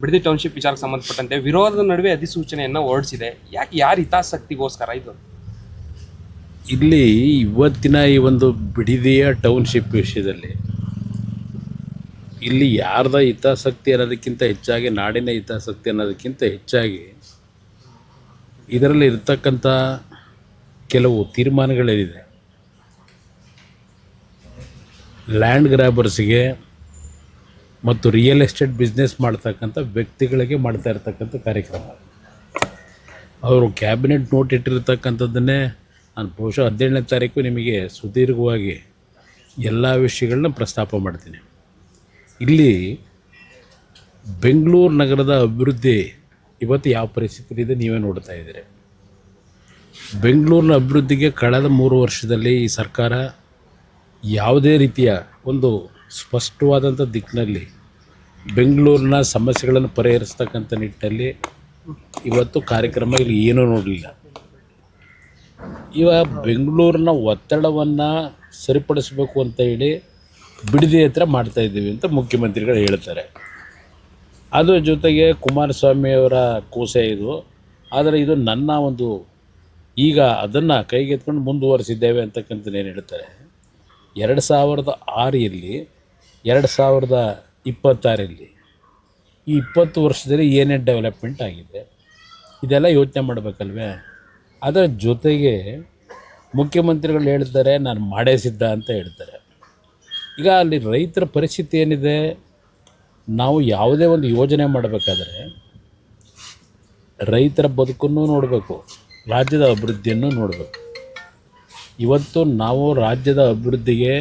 Bidadi township ವಿಚಾರಕ್ಕೆ ಸಂಬಂಧಪಟ್ಟಂತೆ ವಿರೋಧದ ನಡುವೆ ಅಧಿಸೂಚನೆಯನ್ನು ಹೊರಡಿಸಿದೆ. ಯಾಕೆ ಯಾರ ಹಿತಾಸಕ್ತಿಗೋಸ್ಕರ ಇದು? ಇಲ್ಲಿ ಇವತ್ತಿನ ಈ ಒಂದು ಬಿಡದಿಯ ಟೌನ್ಶಿಪ್ ವಿಷಯದಲ್ಲಿ ಇಲ್ಲಿ ಯಾರ್ದ ಹಿತಾಸಕ್ತಿ ಅನ್ನೋದಕ್ಕಿಂತ ಹೆಚ್ಚಾಗಿ ನಾಡಿನ ಹಿತಾಸಕ್ತಿ ಅನ್ನೋದಕ್ಕಿಂತ ಹೆಚ್ಚಾಗಿ ಇದರಲ್ಲಿ ಇರ್ತಕ್ಕಂಥ ಕೆಲವು ತೀರ್ಮಾನಗಳೇನಿದೆ, ಲ್ಯಾಂಡ್ ಗ್ರ್ಯಾಬರ್ಸ್ಗೆ ಮತ್ತು ರಿಯಲ್ ಎಸ್ಟೇಟ್ ಬಿಸ್ನೆಸ್ ಮಾಡ್ತಕ್ಕಂಥ ವ್ಯಕ್ತಿಗಳಿಗೆ ಮಾಡ್ತಾ ಇರ್ತಕ್ಕಂಥ ಕಾರ್ಯಕ್ರಮ. ಅವರು ಕ್ಯಾಬಿನೆಟ್ ನೋಟ್ ಇಟ್ಟಿರ್ತಕ್ಕಂಥದ್ದನ್ನೇ ನಾನು ಬಹುಶಃ 17ನೇ ತಾರೀಕು ನಿಮಗೆ ಸುದೀರ್ಘವಾಗಿ ಎಲ್ಲ ವಿಷಯಗಳನ್ನ ಪ್ರಸ್ತಾಪ ಮಾಡ್ತೀನಿ. ಇಲ್ಲಿ ಬೆಂಗಳೂರು ನಗರದ ಅಭಿವೃದ್ಧಿ ಇವತ್ತು ಯಾವ ಪರಿಸ್ಥಿತಿ ಇದೆ ನೀವೇ ನೋಡ್ತಾ ಇದ್ದೀರಿ. ಬೆಂಗಳೂರಿನ ಅಭಿವೃದ್ಧಿಗೆ ಕಳೆದ 3 ವರ್ಷದಲ್ಲಿ ಈ ಸರ್ಕಾರ ಯಾವುದೇ ರೀತಿಯ ಒಂದು ಸ್ಪಷ್ಟವಾದಂಥ ದಿಕ್ಕಿನಲ್ಲಿ ಬೆಂಗಳೂರಿನ ಸಮಸ್ಯೆಗಳನ್ನು ಪರಿಹರಿಸ್ತಕ್ಕಂಥ ನಿಟ್ಟಿನಲ್ಲಿ ಇವತ್ತು ಕಾರ್ಯಕ್ರಮ ಇಲ್ಲಿ ಏನೂ ನೋಡಲಿಲ್ಲ. ಬೆಂಗಳೂರಿನ ಒತ್ತಡವನ್ನು ಸರಿಪಡಿಸಬೇಕು ಅಂತ ಹೇಳಿ ಬಿಡದಿ ಹತ್ರ ಮಾಡ್ತಾಯಿದ್ದೀವಿ ಅಂತ ಮುಖ್ಯಮಂತ್ರಿಗಳು ಹೇಳ್ತಾರೆ. ಅದರ ಜೊತೆಗೆ ಕುಮಾರಸ್ವಾಮಿಯವರ ಕೂಸೆ ಇದು. ಆದರೆ ಇದು ನನ್ನ ಒಂದು ಈಗ ಅದನ್ನು ಕೈಗೆತ್ಕೊಂಡು ಮುಂದುವರಿಸಿದ್ದೇವೆ ಅಂತಕ್ಕಂಥದ್ದೇನು ಹೇಳ್ತಾರೆ. 2006ರಲ್ಲಿ 2026ರಲ್ಲಿ ಈ 20 ವರ್ಷದಲ್ಲಿ ಏನೇನು ಡೆವಲಪ್ಮೆಂಟ್ ಆಗಿದೆ ಇದೆಲ್ಲ ಯೋಚನೆ ಮಾಡಬೇಕಲ್ವೇ. ಅದರ ಜೊತೆಗೆ ಮುಖ್ಯಮಂತ್ರಿಗಳು ಹೇಳ್ತಾರೆ ನಾನು ಮಾಡೇ ಸಿದ್ಧ ಅಂತ ಹೇಳ್ತಾರೆ. ಈಗ ಅಲ್ಲಿ ರೈತರ ಪರಿಸ್ಥಿತಿ ಏನಿದೆ, ನಾವು ಯಾವುದೇ ಒಂದು ಯೋಜನೆ ಮಾಡಬೇಕಾದ್ರೆ ರೈತರ ಬದುಕನ್ನು ನೋಡಬೇಕು, ರಾಜ್ಯದ ಅಭಿವೃದ್ಧಿಯನ್ನು ನೋಡಬೇಕು. ಇವತ್ತು ನಾವು ರಾಜ್ಯದ ಅಭಿವೃದ್ಧಿಗೆ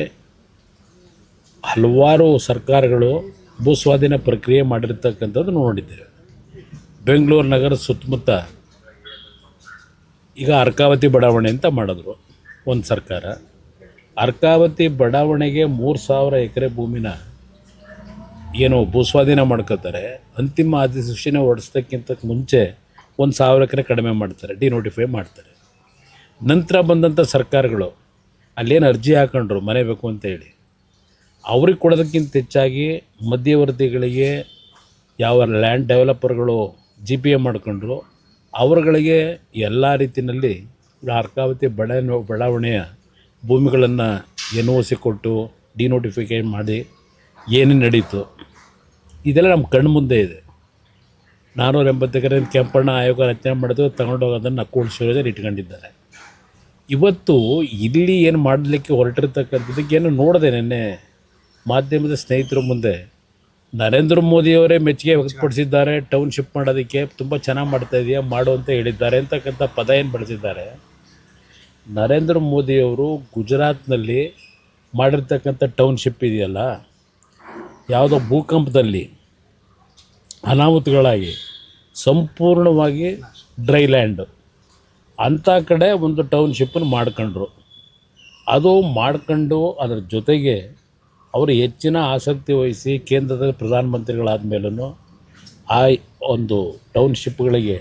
ಹಲವಾರು ಸರ್ಕಾರಗಳು ಭೂಸ್ವಾಧೀನ ಪ್ರಕ್ರಿಯೆ ಮಾಡಿರ್ತಕ್ಕಂಥದ್ದು ನೋಡಿದ್ದೇವೆ. ಬೆಂಗಳೂರು ನಗರ ಸುತ್ತಮುತ್ತ ಈಗ ಅರ್ಕಾವತಿ ಬಡಾವಣೆ ಅಂತ ಮಾಡಿದ್ರು ಒಂದು ಸರ್ಕಾರ. ಅರ್ಕಾವತಿ ಬಡಾವಣೆಗೆ 3000 ಎಕರೆ ಭೂಮಿನ ಏನು ಭೂಸ್ವಾಧೀನ ಮಾಡ್ಕೋತಾರೆ. ಅಂತಿಮ ಅಧಿಸೂಚನೆ ಹೊರಡಿಸೋದಕ್ಕಿಂತ ಮುಂಚೆ 1000 ಎಕರೆ ಕಡಿಮೆ ಮಾಡ್ತಾರೆ, ಡಿನೋಟಿಫೈ ಮಾಡ್ತಾರೆ. ನಂತರ ಬಂದಂಥ ಸರ್ಕಾರಗಳು ಅಲ್ಲೇನು ಅರ್ಜಿ ಹಾಕೊಂಡ್ರು ಮನೆ ಬೇಕು ಅಂತೇಳಿ, ಅವ್ರಿಗೆ ಕೊಡೋದಕ್ಕಿಂತ ಹೆಚ್ಚಾಗಿ ಮಧ್ಯವರ್ತಿಗಳಿಗೆ ಯಾವ ಲ್ಯಾಂಡ್ ಡೆವಲಪರ್ಗಳು GPA ಮಾಡ್ಕೊಂಡ್ರು ಅವರುಗಳಿಗೆ ಎಲ್ಲ ರೀತಿಯಲ್ಲಿ ಅರ್ಕಾವತಿ ಬಡಾವಣೆಯ ಭೂಮಿಗಳನ್ನು NOC ಕೊಟ್ಟು ಡಿನೋಟಿಫಿಕೇಷನ್ ಮಾಡಿ ಏನೇನು ನಡೀತು ಇದೆಲ್ಲ ನಮ್ಮ ಕಣ್ಣು ಮುಂದೆ ಇದೆ. 480 ಎಕರೆ ಕೆಂಪಣ್ಣ ಆಯೋಗ ರಚನೆ ಮಾಡಿದ್ರು, ತಗೊಂಡೋಗಿ ಅದನ್ನು ಕೂಡಿಸೋದ್ರಲ್ಲಿ ಇಟ್ಕೊಂಡಿದ್ದಾರೆ. ಇವತ್ತು ಇಲ್ಲಿ ಏನು ಮಾಡಲಿಕ್ಕೆ ಹೊರಟಿರ್ತಕ್ಕಂಥದ್ದಕ್ಕೆ ಏನು ನೋಡಿದೆ ನಿನ್ನೆ ಮಾಧ್ಯಮದ ಸ್ನೇಹಿತರ ಮುಂದೆ ನರೇಂದ್ರ ಮೋದಿಯವರೇ ಮೆಚ್ಚುಗೆ ವ್ಯಕ್ತಪಡಿಸಿದ್ದಾರೆ. ಟೌನ್ಶಿಪ್ ಮಾಡೋದಕ್ಕೆ ತುಂಬ ಚೆನ್ನಾಗಿ ಮಾಡ್ತಾಯಿದೆಯಾ ಮಾಡು ಅಂತ ಹೇಳಿದ್ದಾರೆ ಅಂತಕ್ಕಂಥ ಪದ ಏನು ಬಳಸಿದ್ದಾರೆ. ನರೇಂದ್ರ ಮೋದಿಯವರು ಗುಜರಾತ್ನಲ್ಲಿ ಮಾಡಿರ್ತಕ್ಕಂಥ ಟೌನ್ಶಿಪ್ ಇದೆಯಲ್ಲ, ಯಾವುದೋ ಭೂಕಂಪದಲ್ಲಿ ಅನಾಹುತಗಳಾಗಿ ಸಂಪೂರ್ಣವಾಗಿ ಡ್ರೈ ಲ್ಯಾಂಡು ಅಂಥ ಕಡೆ ಒಂದು ಟೌನ್ಶಿಪ್ಪನ್ನು ಮಾಡ್ಕೊಂಡ್ರು. ಅದು ಮಾಡ್ಕೊಂಡು ಅದರ ಜೊತೆಗೆ ಅವರು ಹೆಚ್ಚಿನ ಆಸಕ್ತಿ ವಹಿಸಿ ಕೇಂದ್ರದಲ್ಲಿ ಪ್ರಧಾನಮಂತ್ರಿಗಳಾದ ಮೇಲೂ ಆ ಒಂದು ಟೌನ್ಶಿಪ್ಗಳಿಗೆ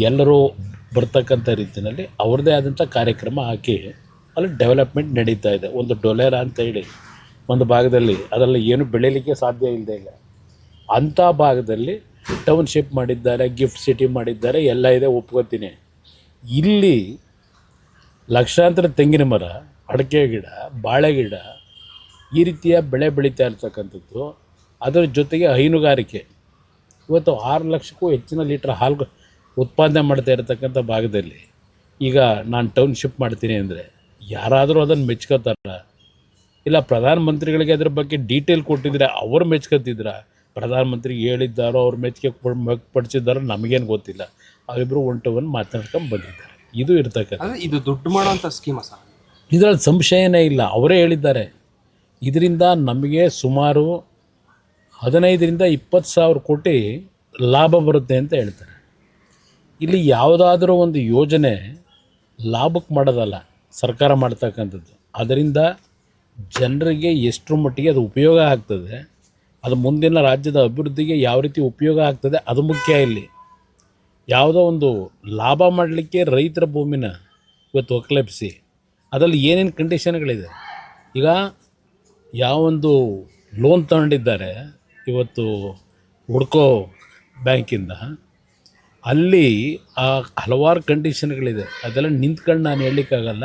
ಎಲ್ಲರೂ ಬರ್ತಕ್ಕಂಥ ರೀತಿಯಲ್ಲಿ ಅವ್ರದ್ದೇ ಆದಂಥ ಕಾರ್ಯಕ್ರಮ ಹಾಕಿ ಅಲ್ಲಿ ಡೆವಲಪ್ಮೆಂಟ್ ನಡೀತಾ ಇದೆ. ಒಂದು ಡೊಲೇರಾ ಅಂತ ಹೇಳಿ ಒಂದು ಭಾಗದಲ್ಲಿ ಅದರಲ್ಲಿ ಏನು ಬೆಳೀಲಿಕ್ಕೆ ಸಾಧ್ಯ ಇಲ್ಲದೆ ಇಲ್ಲ ಅಂಥ ಭಾಗದಲ್ಲಿ ಟೌನ್ಶಿಪ್ ಮಾಡಿದ್ದಾರೆ, ಗಿಫ್ಟ್ ಸಿಟಿ ಮಾಡಿದ್ದಾರೆ, ಎಲ್ಲ ಇದೆ, ಒಪ್ಕೋತೀನಿ. ಇಲ್ಲಿ ಲಕ್ಷಾಂತರ ತೆಂಗಿನ ಮರ, ಅಡಿಕೆ ಗಿಡ, ಬಾಳೆ ಗಿಡ ಈ ರೀತಿಯ ಬೆಳೆ ಬೆಳೀತಾ ಇರ್ತಕ್ಕಂಥದ್ದು. ಅದರ ಜೊತೆಗೆ ಹೈನುಗಾರಿಕೆ ಇವತ್ತು 6 ಲಕ್ಷಕ್ಕೂ ಹೆಚ್ಚಿನ ಲೀಟ್ರ್ ಹಾಲು ಉತ್ಪಾದನೆ ಮಾಡ್ತಾ ಇರತಕ್ಕಂಥ ಭಾಗದಲ್ಲಿ ಈಗ ನಾನು ಟೌನ್ಶಿಪ್ ಮಾಡ್ತೀನಿ ಅಂದರೆ ಯಾರಾದರೂ ಅದನ್ನು ಮೆಚ್ಕೋತಾರ? ಇಲ್ಲ ಪ್ರಧಾನಮಂತ್ರಿಗಳಿಗೆ ಅದ್ರ ಬಗ್ಗೆ ಡೀಟೇಲ್ ಕೊಟ್ಟಿದ್ರೆ ಅವ್ರು ಮೆಚ್ಕೋತಿದ್ರ? ಪ್ರಧಾನಮಂತ್ರಿಗೆ ಹೇಳಿದ್ದಾರೋ ಅವ್ರು ಮೆಚ್ಚುಗೆ ಪಡಿಸಿದ್ದಾರೋ ನಮಗೇನು ಗೊತ್ತಿಲ್ಲ. ಅವರಿಬ್ಬರು ಒಂಟವನ್ನು ಮಾತನಾಡ್ಕೊಂಡು ಬಂದಿದ್ದಾರೆ. ಇದು ಇರ್ತಕ್ಕಂಥ ಇದು ದುಡ್ಡು ಮಾಡೋಂಥ ಸ್ಕೀಮ ಸರ್. ಇದರಲ್ಲಿ ಸಂಶಯನೇ ಇಲ್ಲ. ಅವರೇ ಹೇಳಿದ್ದಾರೆ ಇದರಿಂದ ನಮಗೆ ಸುಮಾರು 15ರಿಂದ 20 ಸಾವಿರ ಕೋಟಿ ಲಾಭ ಬರುತ್ತೆ ಅಂತ ಹೇಳ್ತಾರೆ. ಇಲ್ಲಿ ಯಾವುದಾದ್ರೂ ಒಂದು ಯೋಜನೆ ಲಾಭಕ್ಕೆ ಮಾಡೋದಲ್ಲ ಸರ್ಕಾರ ಮಾಡ್ತಕ್ಕಂಥದ್ದು. ಅದರಿಂದ ಜನರಿಗೆ ಎಷ್ಟರ ಮಟ್ಟಿಗೆ ಅದು ಉಪಯೋಗ ಆಗ್ತದೆ, ಅದು ಮುಂದಿನ ರಾಜ್ಯದ ಅಭಿವೃದ್ಧಿಗೆ ಯಾವ ರೀತಿ ಉಪಯೋಗ ಆಗ್ತದೆ ಅದು ಮುಖ್ಯ. ಇಲ್ಲಿ ಯಾವುದೋ ಒಂದು ಲಾಭ ಮಾಡಲಿಕ್ಕೆ ರೈತರ ಭೂಮಿನ ಇವತ್ತು ಒಕ್ಕಲೆಬ್ಬಿಸಿ ಅದರಲ್ಲಿ ಏನೇನು ಕಂಡೀಷನ್ಗಳಿದೆ. ಈಗ ಯಾವೊಂದು ಲೋನ್ ತಗೊಂಡಿದ್ದಾರೆ ಇವತ್ತು ಹುಡ್ಕೋ ಬ್ಯಾಂಕಿಂದ ಅಲ್ಲಿ ಆ ಹಲವಾರು ಕಂಡೀಷನ್ಗಳಿದೆ. ಅದೆಲ್ಲ ನಿಂತ್ಕೊಂಡು ನಾನು ಹೇಳಲಿಕ್ಕಾಗಲ್ಲ.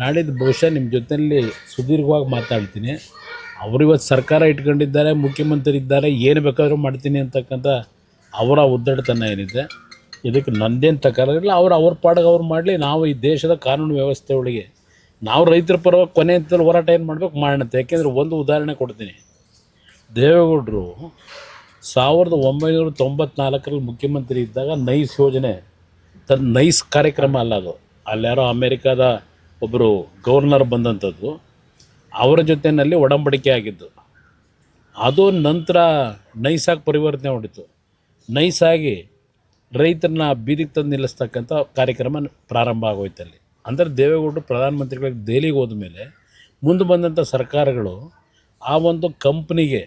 ನಾಳಿದ್ದು ಬಹುಶಃ ನಿಮ್ಮ ಜೊತೆಯಲ್ಲಿ ಸುದೀರ್ಘವಾಗಿ ಮಾತಾಡ್ತೀನಿ. ಅವರು ಇವತ್ತು ಸರ್ಕಾರ ಇಟ್ಕೊಂಡಿದ್ದಾರೆ, ಮುಖ್ಯಮಂತ್ರಿ ಇದ್ದಾರೆ, ಏನು ಬೇಕಾದರೂ ಮಾಡ್ತೀನಿ ಅಂತಕ್ಕಂಥ ಅವರ ಉದ್ದಟತನ ಏನಿದೆ, ಇದಕ್ಕೆ ನಂದೇನು ತಕರಾರಿಲ್ಲ. ಅವ್ರ ಪಾಡಿಗೆ ಅವ್ರು ಮಾಡಲಿ. ನಾವು ಈ ದೇಶದ ಕಾನೂನು ವ್ಯವಸ್ಥೆ ಒಳಗೆ ನಾವು ರೈತರ ಪರವಾಗಿ ಕೊನೆ ಹಂತದಲ್ಲಿ ಹೋರಾಟ ಏನು ಮಾಡಬೇಕು ಮಾಡೋಣ. ಯಾಕೆಂದರೆ ಒಂದು ಉದಾಹರಣೆ ಕೊಡ್ತೀನಿ. ದೇವೇಗೌಡರು 1994ರಲ್ಲಿ ಮುಖ್ಯಮಂತ್ರಿ ಇದ್ದಾಗ ನೈಸ್ ಯೋಜನೆ ನೈಸ್ ಕಾರ್ಯಕ್ರಮ ಅಲ್ಲ ಅದು. ಅಲ್ಯಾರೋ ಅಮೇರಿಕಾದ ಒಬ್ಬರು ಗವರ್ನರ್ ಬಂದಂಥದ್ದು, ಅವರ ಜೊತೆಯಲ್ಲಿ ಒಡಂಬಡಿಕೆ ಆಗಿದ್ದು. ಅದು ನಂತರ ನೈಸಾಗಿ ಪರಿವರ್ತನೆ ಹೊಡಿತು. ನೈಸಾಗಿ ರೈತರನ್ನ ಬೀದಿಗೆ ತಂದು ನಿಲ್ಲಿಸ್ತಕ್ಕಂಥ ಕಾರ್ಯಕ್ರಮ ಪ್ರಾರಂಭ ಆಗೋಯ್ತಲ್ಲಿ. ಅಂದರೆ ದೇವೇಗೌಡರು ಪ್ರಧಾನಮಂತ್ರಿಗಳಿಗೆ ದೆಹಲಿಗೆ ಹೋದ ಮೇಲೆ ಮುಂದೆ ಬಂದಂಥ ಸರ್ಕಾರಗಳು ಆ ಒಂದು ಕಂಪ್ನಿಗೆ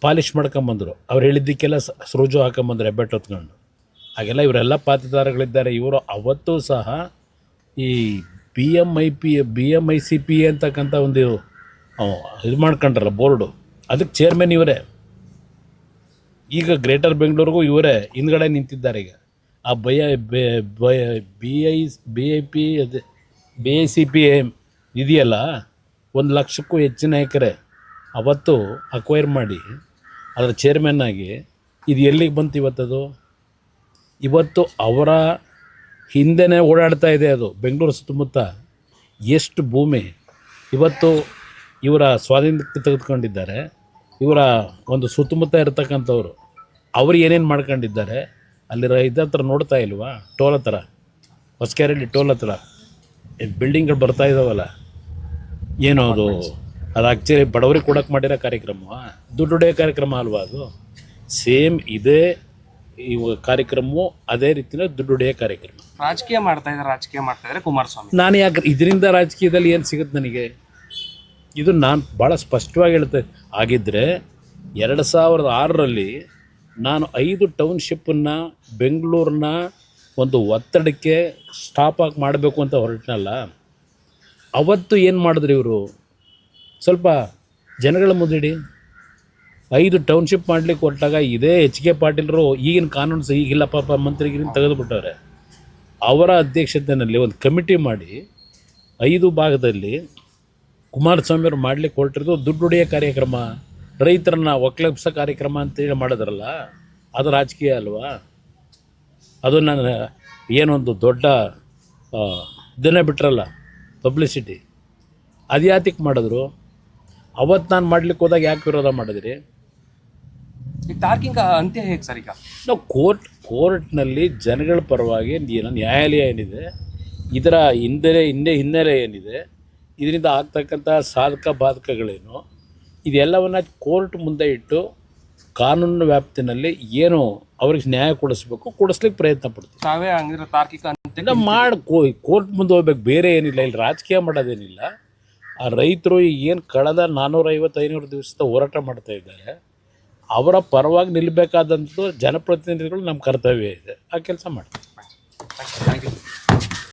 ಪಾಲಿಷ್ ಮಾಡ್ಕೊಂಬಂದರು. ಅವ್ರು ಹೇಳಿದ್ದಕ್ಕೆಲ್ಲ ಸೃಜು ಹಾಕೊಂಬಂದ್ರು ಹೆಬ್ಬೆಟ್ಟು ಹೊತ್ಕೊಂಡು. ಹಾಗೆಲ್ಲ ಇವರೆಲ್ಲ ಪಾತ್ರಧಾರಗಳಿದ್ದಾರೆ. ಇವರು ಅವತ್ತೂ ಸಹ ಈ BMICP ಅಂತಕ್ಕಂಥ ಒಂದು ಇದು ಮಾಡ್ಕೊಂಡ್ರಲ್ಲ ಬೋರ್ಡು, ಅದಕ್ಕೆ ಚೇರ್ಮನ್ ಇವರೇ. ಈಗ ಗ್ರೇಟರ್ ಬೆಂಗಳೂರಿಗೂ ಇವರೇ ಹಿಂದ್ಗಡೆ ನಿಂತಿದ್ದಾರೆ. ಈಗ ಆ BICP ಇದೆಯಲ್ಲ, 1 ಲಕ್ಷಕ್ಕೂ ಹೆಚ್ಚಿನ ಎಕರೆ ಅವತ್ತು ಅಕ್ವೈರ್ ಮಾಡಿ ಅದರ ಚೇರ್ಮನ್ ಆಗಿ ಇದು ಎಲ್ಲಿಗೆ ಬಂತು ಇವತ್ತದು? ಇವತ್ತು ಅವರ ಹಿಂದೆನೇ ಓಡಾಡ್ತಾ ಇದೆ ಅದು. ಬೆಂಗಳೂರು ಸುತ್ತಮುತ್ತ ಎಷ್ಟು ಭೂಮಿ ಇವತ್ತು ಇವರ ಸ್ವಾಧೀನಕ್ಕೆ ತೆಗೆದುಕೊಂಡಿದ್ದಾರೆ. ಇವರ ಒಂದು ಸುತ್ತಮುತ್ತ ಇರತಕ್ಕಂಥವ್ರು ಅವರು ಏನೇನು ಮಾಡ್ಕೊಂಡಿದ್ದಾರೆ ಅಲ್ಲಿ ಇದ್ರ ಹತ್ರ ನೋಡ್ತಾ ಇಲ್ವಾ? ಟೋಲ್ ಹತ್ರ, ಹೊಸಕೆರೆಯಲ್ಲಿ ಟೋಲ್ ಹತ್ರ ಬಿಲ್ಡಿಂಗ್ಗಳು ಬರ್ತಾ ಇದ್ದಾವಲ್ಲ, ಏನೋ ಅದು ಆ್ಯಕ್ಚುಲಿ ಬಡವರಿಗೆ ಕೊಡೋಕೆ ಮಾಡಿರೋ ಕಾರ್ಯಕ್ರಮ, ದುಡ್ಡು ಹೊಡೆಯೋ ಕಾರ್ಯಕ್ರಮ ಅಲ್ವಾ ಅದು? ಸೇಮ್ ಇದೇ ಇವಾಗ ಕಾರ್ಯಕ್ರಮವು ಅದೇ ರೀತಿಯ ದುಡ್ಡು ಹೊಡೆಯೋ ಕಾರ್ಯಕ್ರಮ. ರಾಜಕೀಯ ಮಾಡ್ತಾ ಇದ್ದಾರೆ ಕುಮಾರಸ್ವಾಮಿ. ನಾನು ಯಾಕೆ ಇದರಿಂದ ರಾಜಕೀಯದಲ್ಲಿ ಏನು ಸಿಗುತ್ತೆ ನನಗೆ? ಇದು ನಾನು ಭಾಳ ಸ್ಪಷ್ಟವಾಗಿ ಹೇಳ್ತೆ. ಆಗಿದ್ದರೆ 2006ರಲ್ಲಿ ನಾನು 5 ಟೌನ್ಶಿಪ್ಪನ್ನು ಬೆಂಗಳೂರನ್ನ ಒಂದು ಒತ್ತಡಕ್ಕೆ ಸ್ಟಾಪ್ ಆಗಿ ಮಾಡಬೇಕು ಅಂತ ಹೊರಟನಲ್ಲ, ಅವತ್ತು ಏನು ಮಾಡಿದ್ರು ಇವರು? ಸ್ವಲ್ಪ ಜನಗಳ ಮುಂದಿಡಿ. 5 ಟೌನ್ಶಿಪ್ ಮಾಡಲಿಕ್ಕೆ ಹೊರಟಾಗ ಇದೇ HK ಪಾಟೀಲರು ಈಗಿನ ಕಾನೂನು ಈಗಿಲ್ಲ ಪಾಪ ಮಂತ್ರಿಗಿರಿನ ತೆಗೆದುಬಿಟ್ಟವ್ರೆ. ಅವರ ಅಧ್ಯಕ್ಷತೆಯಲ್ಲಿ ಒಂದು ಕಮಿಟಿ ಮಾಡಿ 5 ಭಾಗದಲ್ಲಿ ಕುಮಾರಸ್ವಾಮಿಯವರು ಮಾಡಲಿಕ್ಕೆ ಹೊರಟಿರೋದು ದುಡ್ಡು ಹೊಡೆಯೋ ಕಾರ್ಯಕ್ರಮ, ರೈತರನ್ನ ಒಕ್ಕಲೆಬ್ಸೋ ಕಾರ್ಯಕ್ರಮ ಅಂತೇಳಿ ಮಾಡಿದ್ರಲ್ಲ, ಅದು ರಾಜಕೀಯ ಅಲ್ವಾ? ಅದು ನಾನು ಏನೊಂದು ದೊಡ್ಡ ಇದನ್ನೇ ಬಿಟ್ರಲ್ಲ ಪಬ್ಲಿಸಿಟಿ, ಅದು ಯಾತಕ್ಕೆ ಮಾಡಿದ್ರು? ಅವತ್ತು ನಾನು ಮಾಡ್ಲಿಕ್ಕೆ ಹೋದಾಗ ಯಾಕೆ ವಿರೋಧ ಮಾಡಿದ್ರಿ? ಈ ತಾರ್ಕಿಕ ಅಂತ್ಯ ಹೇಗೆ ಸರ್? ಈಗ ನಾವು ಕೋರ್ಟ್ನಲ್ಲಿ ಜನಗಳ ಪರವಾಗಿ ನ್ಯಾಯಾಲಯ ಏನಿದೆ, ಇದರ ಹಿನ್ನೆಲೆ ಏನಿದೆ, ಇದರಿಂದ ಆಗ್ತಕ್ಕಂಥ ಸಾಧಕ ಬಾಧಕಗಳೇನು, ಇದೆಲ್ಲವನ್ನು ಕೋರ್ಟ್ ಮುಂದೆ ಇಟ್ಟು ಕಾನೂನಿನ ವ್ಯಾಪ್ತಿನಲ್ಲಿ ಏನು ಅವ್ರಿಗೆ ನ್ಯಾಯ ಕೊಡಿಸ್ಲಿಕ್ಕೆ ಪ್ರಯತ್ನ ಪಡ್ತೀವಿ. ತಾವೇ ಹಂಗಿರೋ ತಾರ್ಕಿಕ ಅಂತ್ಯ ಕೋರ್ಟ್ ಮುಂದೆ ಹೋಗ್ಬೇಕು, ಬೇರೆ ಏನಿಲ್ಲ. ಇಲ್ಲಿ ರಾಜಕೀಯ ಮಾಡೋದೇನಿಲ್ಲ. ಆ ರೈತರು ಏನು ಕಳೆದ 450-500 ದಿವಸದ ಹೋರಾಟ ಮಾಡ್ತಾ ಇದ್ದಾರೆ, ಅವರ ಪರವಾಗಿ ನಿಲ್ಲಬೇಕಾದಂಥದ್ದು ಜನಪ್ರತಿನಿಧಿಗಳು ನಮ್ಮ ಕರ್ತವ್ಯ ಇದೆ. ಆ ಕೆಲಸ ಮಾಡ್ತೀವಿ. Thank you.